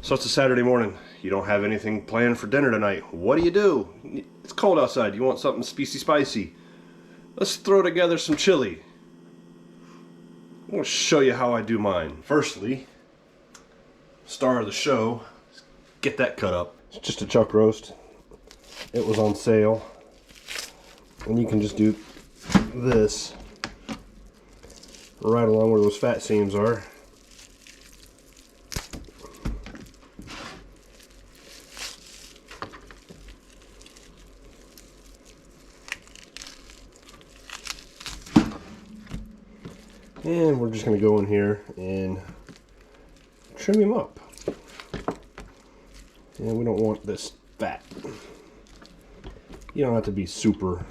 So it's a Saturday morning. You don't have anything planned for dinner tonight. What do? It's cold outside. You want something spicy. Let's throw together some chili. I'm going to show you how I do mine. Firstly, star of the show, get that cut up. It's just a chuck roast. It was on sale. And you can just do this right along where those fat seams are. And we're just going to go in here and trim him up. And we don't want this fat. You don't have to be super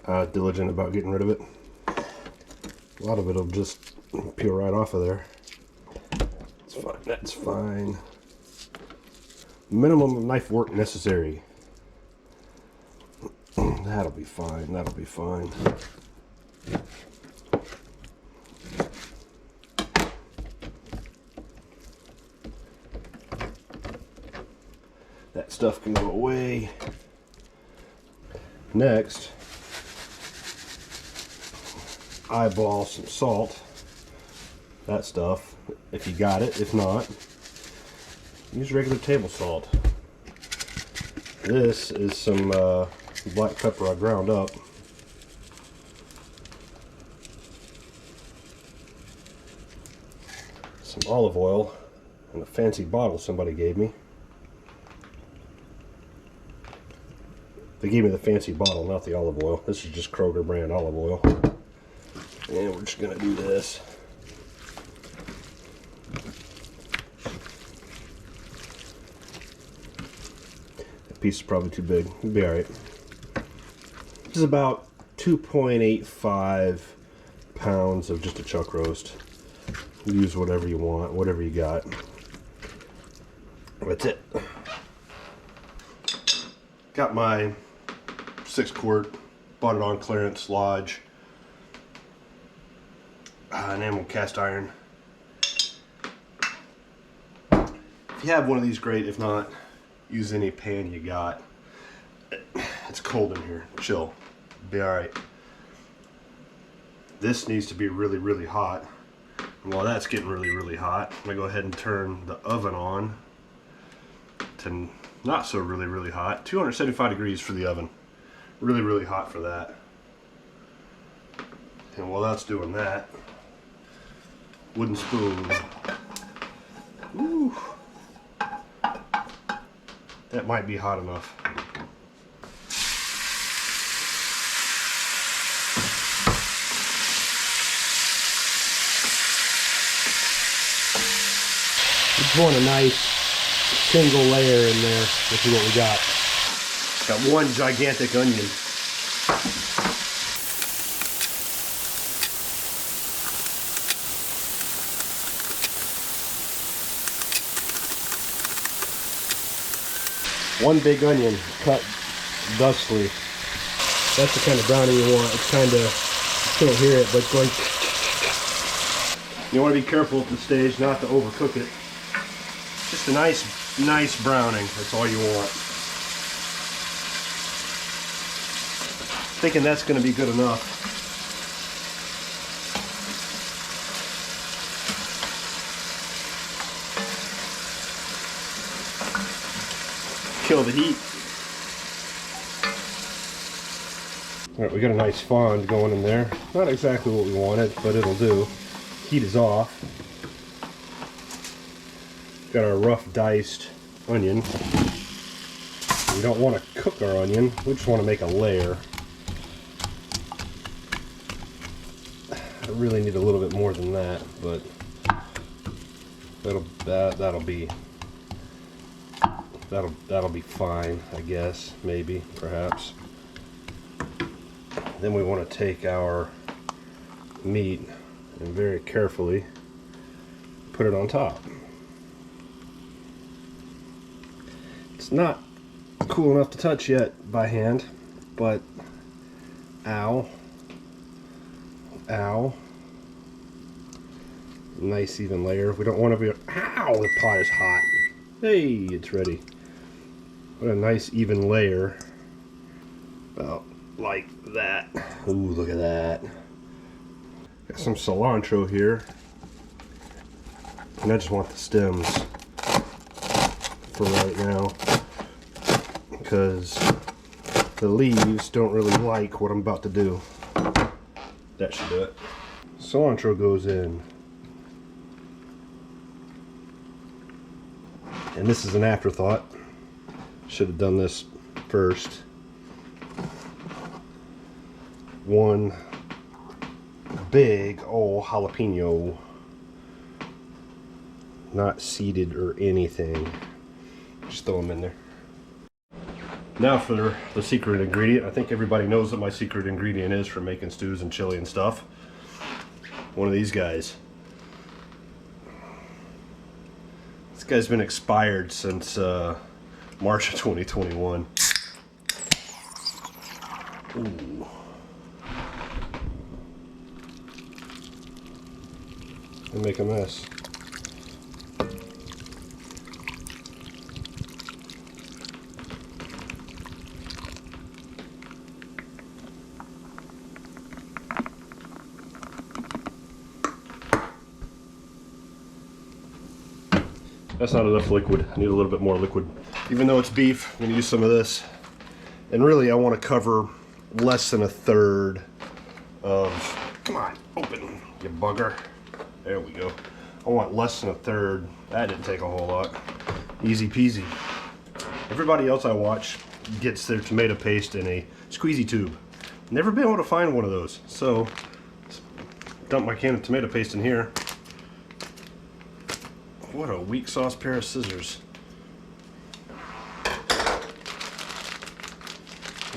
diligent about getting rid of it. A lot of it will just peel right off of there. It's fine. That's fine. Minimum of knife work necessary. That'll be fine. That'll be fine. That stuff can go away. Next, eyeball some salt. That stuff, if you got it. If not, use regular table salt. This is some black pepper I ground up. Some olive oil in a fancy bottle somebody gave me. They gave me the fancy bottle, not the olive oil. This is just Kroger brand olive oil. And we're just going to do this. That piece is probably too big. It'll be alright. This is about 2.85 pounds of just a chuck roast. Use whatever you want, whatever you got. That's it. Got my 6-quart, bought it on clearance, Lodge, enamel cast iron. If you have one of these, great. If not, use any pan you got. It's cold in here. Chill. Be alright. This needs to be really hot. And while that's getting really hot, I'm going to go ahead and turn the oven on to not so really hot. 275 degrees for the oven. Really hot for that. And while that's doing that, wooden spoon. Ooh. That might be hot enough. We just want a nice single layer in there. This is what we got. Got one gigantic onion. One big onion cut thusly. That's the kind of browning you want. It's kind of, you can't hear it, but it's going. You want to be careful at this stage not to overcook it. Just a nice browning. That's all you want. Thinking that's going to be good enough. Kill the heat. Alright, we got a nice fond going in there. Not exactly what we wanted, but it'll do. Heat is off. Got our rough diced onion. We don't want to cook our onion, we just want to make a layer. I really need a little bit more than that, but that'll be fine, I guess, maybe, perhaps. Then we want to take our meat and very carefully put it on top. It's not cool enough to touch yet by hand, but ow, Nice even layer. We don't want to be... Ow! The pot is hot. Hey, it's ready. What a nice even layer. About like that. Ooh, look at that. Got some cilantro here. And I just want the stems for right now, because the leaves don't really like what I'm about to do. That should do it. Cilantro goes in. And this is an afterthought. Should have done this first. One big old jalapeno. Not seeded or anything. Just throw them in there. Now for the secret ingredient. I think everybody knows what my secret ingredient is for making stews and chili and stuff. One of these guys. This guy's been expired since March of 2021. Ooh. And make a mess. That's not enough liquid. I need a little bit more liquid. Even though it's beef, I'm going to use some of this. And really, I want to cover less than a third of... Come on, open, you bugger. There we go. I want less than a third. That didn't take a whole lot. Easy peasy. Everybody else I watch gets their tomato paste in a squeezy tube. Never been able to find one of those. So, dump my can of tomato paste in here. What a weak sauce pair of scissors. I'll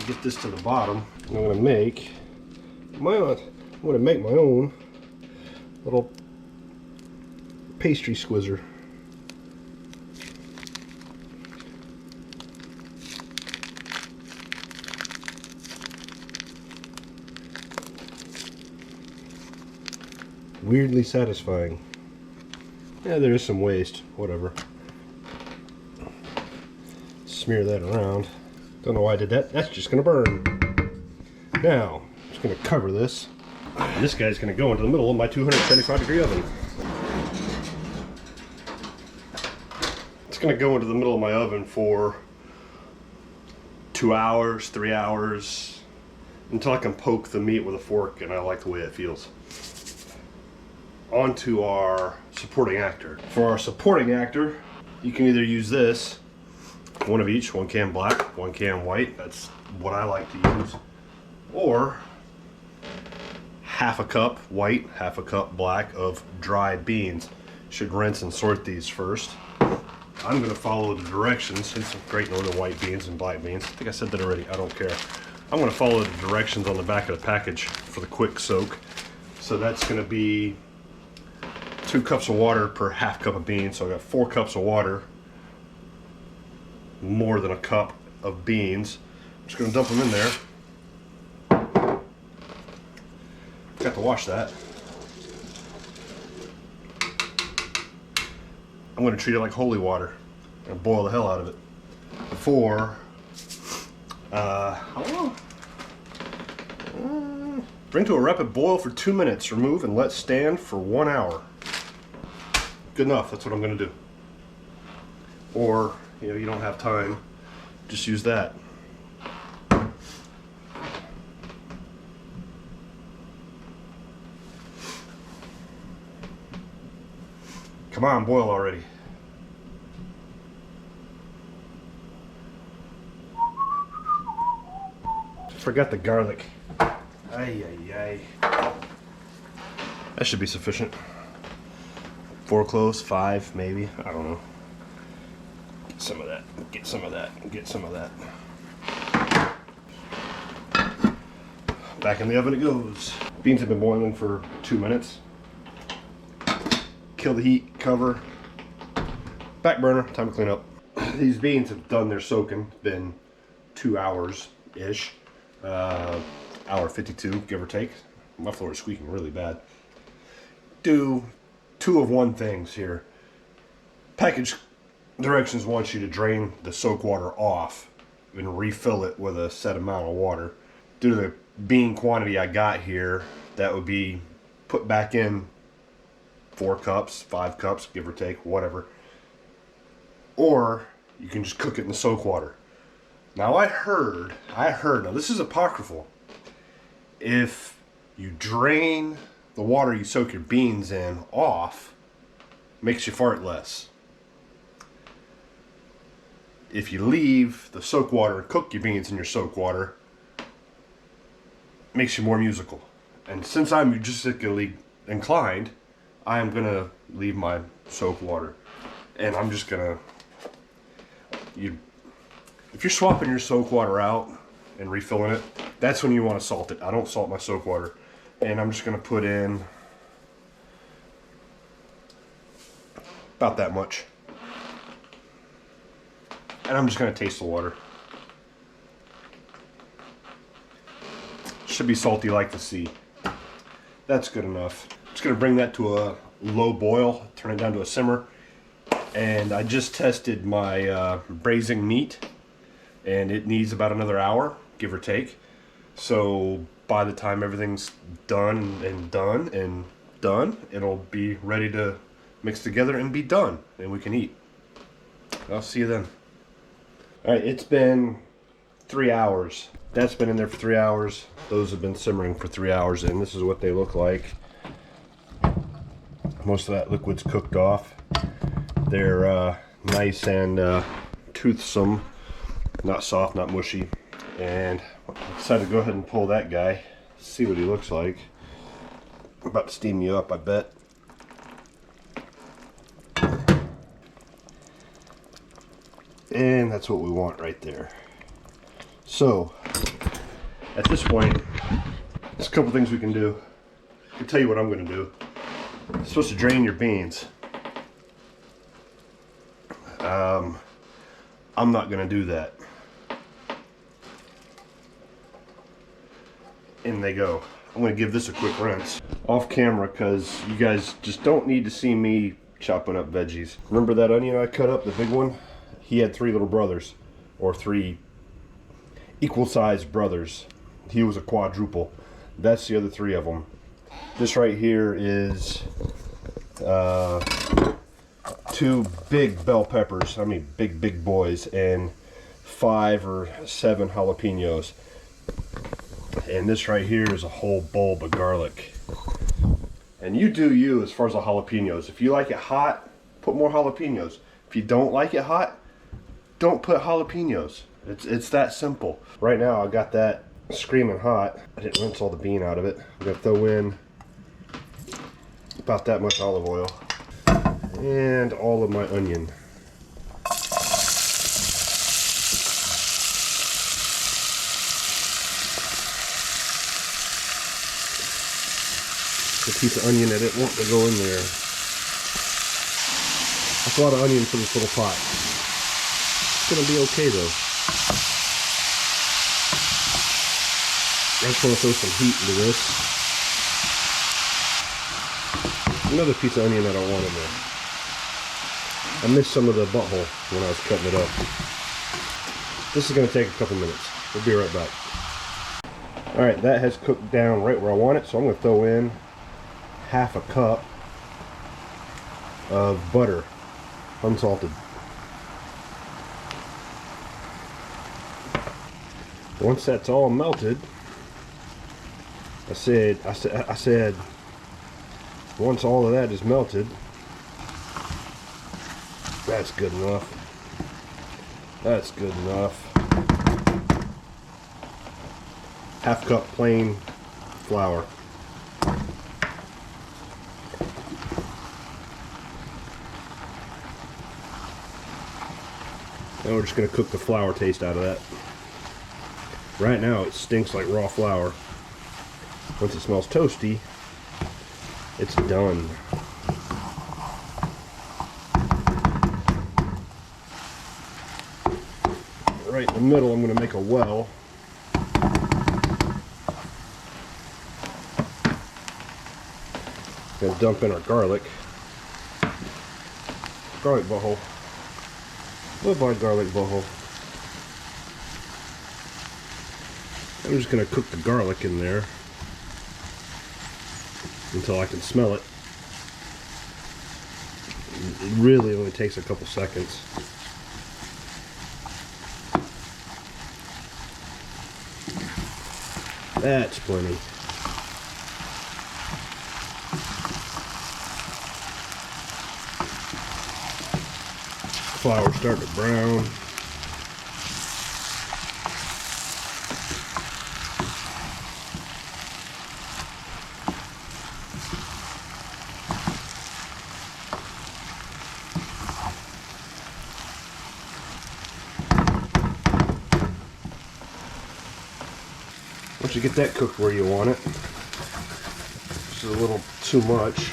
get this to the bottom. I'm gonna make my own little pastry squizzer. Weirdly satisfying. Yeah, there is some waste. Whatever. Smear that around. Don't know why I did that. That's just gonna burn. Now, I'm just gonna cover this. And this guy's gonna go into the middle of my 275-degree oven. It's gonna go into the middle of my oven for 2 hours, 3 hours, until I can poke the meat with a fork and I like the way it feels. On to our supporting actor. For our supporting actor, you can either use this, one of each, one can black, one can white. That's what I like to use. Or half a cup white, half a cup black of dry beans. Should rinse and sort these first. I'm going to follow the directions. It's Great Northern white beans and black beans. I think I said that already. I don't care. I'm going to follow the directions on the back of the package for the quick soak. So that's going to be 2 cups of water per half cup of beans. So I got 4 cups of water, more than a cup of beans. I'm just going to dump them in there. Got to wash that. I'm going to treat it like holy water and boil the hell out of it for how long? Bring to a rapid boil for 2 minutes. Remove and let stand for 1 hour. Good enough. That's what I'm going to do. Or, you know, you don't have time, just use that. Come on, boil already. Forgot the garlic. Ay, ay, ay. That should be sufficient. 4 cloves, 5 maybe, I don't know. Get some of that, get some of that, get some of that. Back in the oven it goes. Beans have been boiling for 2 minutes. Kill the heat, cover, back burner, time to clean up. These beans have done their soaking. It's been 2 hours-ish. Hour 52, give or take. My floor is squeaking really bad. Do two of one things here. Package directions wants you to drain the soak water off and refill it with a set amount of water. Due to the bean quantity I got here, that would be put back in 4 cups, 5 cups, give or take, whatever. Or you can just cook it in the soak water. Now I heard, now this is apocryphal, if you drain the water you soak your beans in off, makes you fart less. If you leave the soak water and cook your beans in your soak water, makes you more musical. And since I'm musically inclined, I am gonna leave my soak water, and I'm just gonna, if you're swapping your soak water out and refilling it, that's when you want to salt it. I don't salt my soak water, and I'm just gonna put in about that much, and I'm just gonna taste the water. Should be salty like the sea. That's good enough. Just gonna bring that to a low boil, turn it down to a simmer. And I just tested my braising meat, and it needs about another hour, give or take. So by the time everything's done, it'll be ready to mix together and be done, and we can eat. I'll see you then. All right, it's been 3 hours. That's been in there for 3 hours. Those have been simmering for 3 hours, and this is what they look like. Most of that liquid's cooked off. They're nice and toothsome, not soft, not mushy. And I decided to go ahead and pull that guy, see what he looks like. I'm about to steam you up, I bet. And that's what we want right there. So, at this point, there's a couple things we can do. I'll tell you what I'm going to do. You're supposed to drain your beans. I'm not going to do that. In they go. I'm going to give this a quick rinse off camera because you guys just don't need to see me chopping up veggies. Remember that onion I cut up, the big one? He had 3 little brothers, or 3 equal-sized brothers. He was a quadruple. That's the other 3 of them. This right here is 2 big bell peppers. I mean big boys, and 5 or 7 jalapenos. And this right here is a whole bulb of garlic. And you do you as far as the jalapenos. If you like it hot, put more jalapenos. If you don't like it hot, don't put jalapenos. It's that simple. Right now I got that screaming hot. I didn't rinse all the bean out of it. I'm gonna throw in about that much olive oil and all of my onion. A piece of onion that didn't want to go in there. That's a lot of onion for this little pot. It's gonna be okay though. I just want to throw some heat into this. Another piece of onion I don't want in there. I missed some of the butthole when I was cutting it up. This is going to take a couple minutes. We'll be right back. Alright, that has cooked down right where I want it, so I'm going to throw in half a cup of butter, unsalted. Once that's all melted, I said once all of that is melted, that's good enough. That's good enough. Half cup plain flour. Now we're just going to cook the flour taste out of that. Right now it stinks like raw flour. Once it smells toasty, it's done. Right in the middle I'm going to make a well. Going to dump in our garlic. Garlic butthole. Love my garlic butthole. I'm just going to cook the garlic in there until I can smell it. It really only takes a couple seconds. That's plenty. Flour starting to brown. Once you get that cooked where you want it, this is a little too much.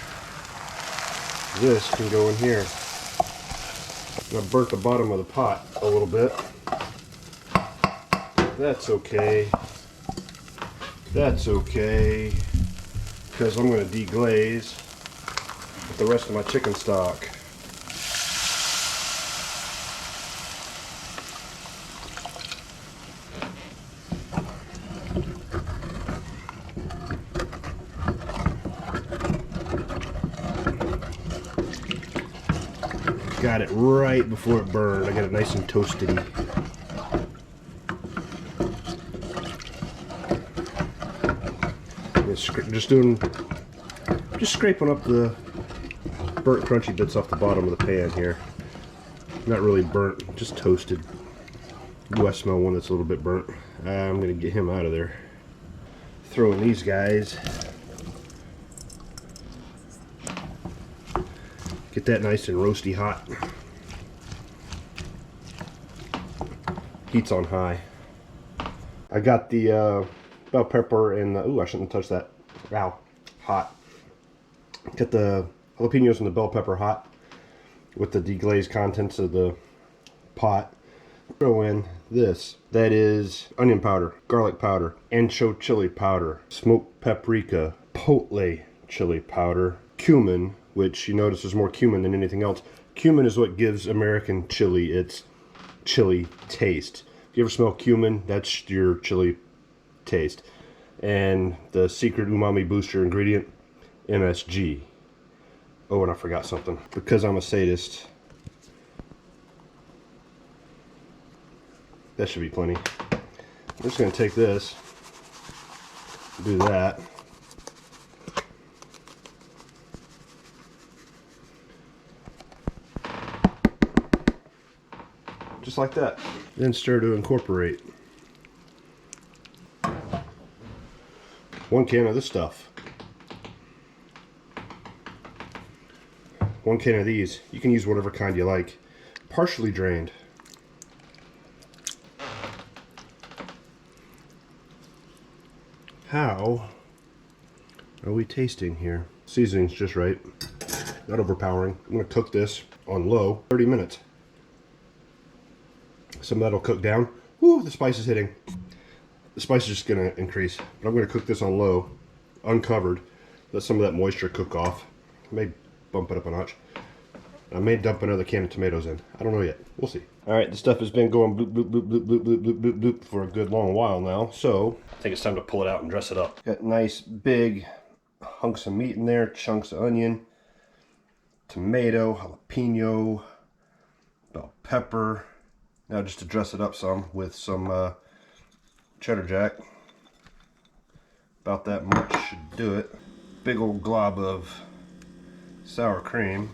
This can go in here. I burnt the bottom of the pot a little bit. That's okay. That's okay, because I'm going to deglaze with the rest of my chicken stock. Got it right before it burned. I got it nice and toasty. Just scraping up the burnt crunchy bits off the bottom of the pan here. Not really burnt, just toasted. Ooh, I smell one that's a little bit burnt. I'm gonna get him out of there. Throwing these guys. Get that nice and roasty hot. Heat's on high. I got the bell pepper and the, ooh, I shouldn't have touched that. Wow, hot. Get the jalapenos and the bell pepper hot with the deglazed contents of the pot. Throw in this. That is onion powder, garlic powder, ancho chili powder, smoked paprika, chipotle chili powder, cumin, which you notice is more cumin than anything else. Cumin is what gives American chili its chili taste. If you ever smell cumin, that's your chili taste. And the secret umami booster ingredient, MSG. Oh, and I forgot something. Because I'm a sadist, that should be plenty. I'm just going to take this, do that. Just like that. Then stir to incorporate. 1 can of this stuff. 1 can of these. You can use whatever kind you like. Partially drained. How are we tasting here? Seasoning's just right. Not overpowering. I'm going to cook this on low 30 minutes. Some of that'll cook down. Woo, the spice is hitting. The spice is just going to increase. But I'm going to cook this on low, uncovered. Let some of that moisture cook off. I may bump it up a notch. I may dump another can of tomatoes in. I don't know yet. We'll see. Alright, the stuff has been going bloop, bloop, bloop, bloop, bloop, bloop, bloop, bloop, bloop for a good long while now. So, I think it's time to pull it out and dress it up. Got nice big hunks of meat in there, chunks of onion, tomato, jalapeno, bell pepper. Now just to dress it up some with some cheddar jack. About that much should do it. Big old glob of sour cream.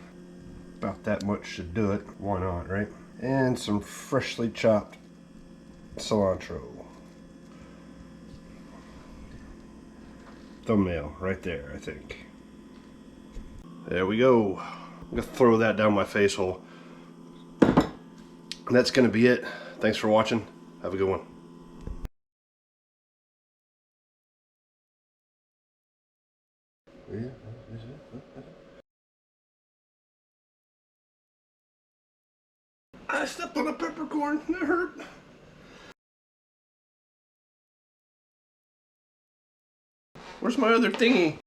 About that much should do it. Why not, right? And some freshly chopped cilantro. Thumbnail right there, I think. There we go. I'm gonna throw that down my face hole. And that's gonna be it. Thanks for watching. Have a good one. I stepped on a peppercorn. That hurt. Where's my other thingy?